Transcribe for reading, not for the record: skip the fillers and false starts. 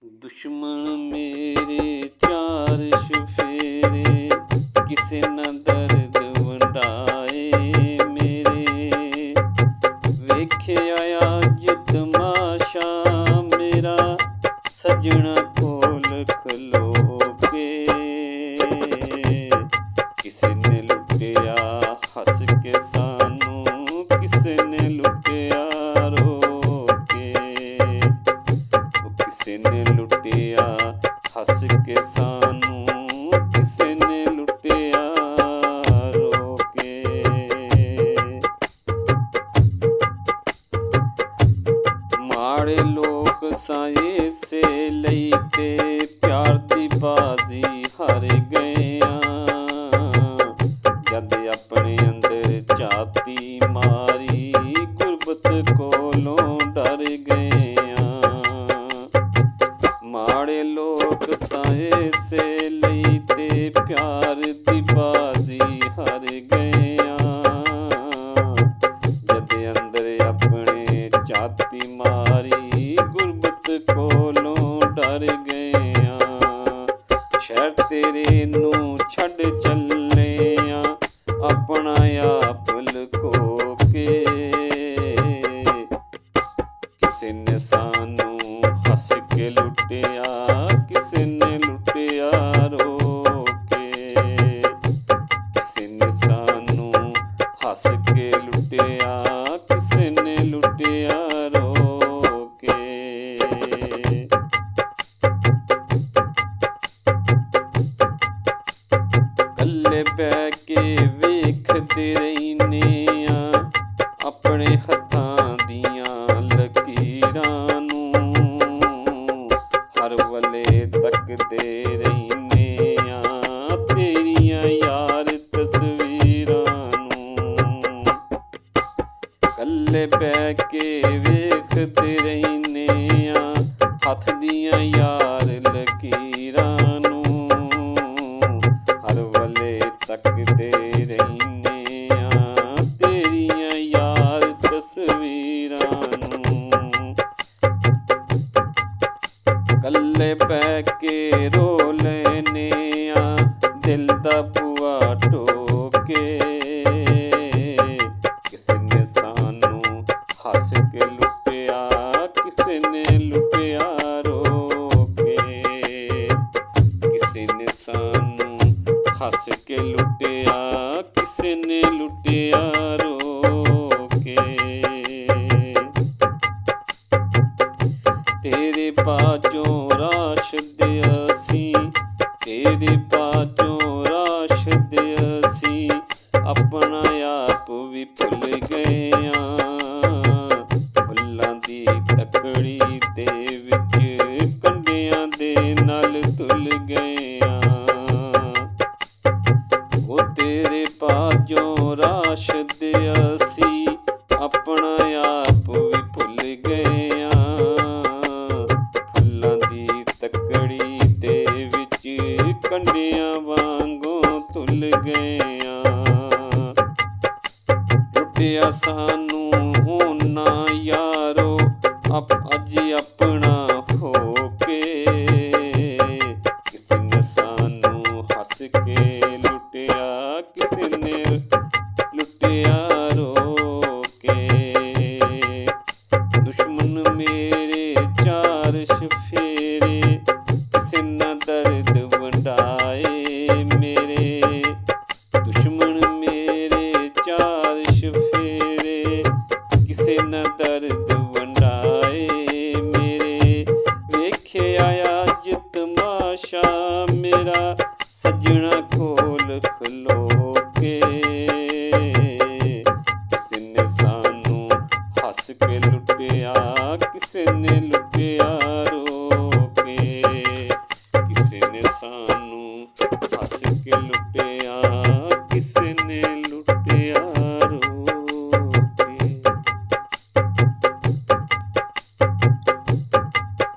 दुश्मन मेरे चार चफेरे, किसे न दर्द वंडाए मेरे। वेख्या अज तमाशा मेरा, सजना कोल खलो के। किसे ने लुटिया हस के सानू, किसे ने लुटिया रो के। किसे ने लुटिया हस के सानू, किसे ने लुटिया रो के। माड़े लोग साए से लईते, प्यार दी बाजी हार गया। जद अपने अंदर जाती मारी, गुरबत कोलों डर गया। माड़े लोग साए से लईते, प्यार दी बाजी हार गया। जद अंदर अपने जाती मारी, गुरबत कोलों डर गया। शहर तेरे नू छड़ चले आ, अपना आप लुको के। किसे ने सानू हस के लुटिया, किसे ने लुटिया रो के। किसे ने सानू हस के लुटिया, किसे ने लुटिया रो के। कल्ले बह के वेखदे रहिने आ, अपने हत्थां दियां लकीरां नू। हर वले तकदे रहिने आ, तेरियां यार तस्वीरां नू। कल्ले बह के वेखदे रहिने आ, हत्थ दियां यार लकीरां नू। हर वले तकदे रहिने आ, तेरियां यार तस्वीरां नू। कल्ले बह के रो लेने आ, दिल दा बुआ टोके। किसे ने सानू हस के लुटिया, किसे ने लुटिया रो के। किसे ने सानू हस के लुटिया, किसे ने लुटिया रो के। तेरे बाजों राशद असी, तेरे बाजों राशद असी, अपना आप भी भुल गया। फुल्लां दी तकड़ी दे विच, कंडियां दे नाल तुल गया। ओ तेरे बाजों राशद असी, अपना आप भी भुल गया। फुल्लां दी तकड़ी दे विच, कंडियां वांगों तुल गया। लुटिया सानू होना यारो, अज अपना हो के। किसे ने सानू हस के लुटिया, किसे ने लुटिया रो के। दुश्मन मेरे चार चफेरे, किसे न दर्द वंडाए मेरे। दुश्मन मेरे चार चफेरे, किसे न दर्द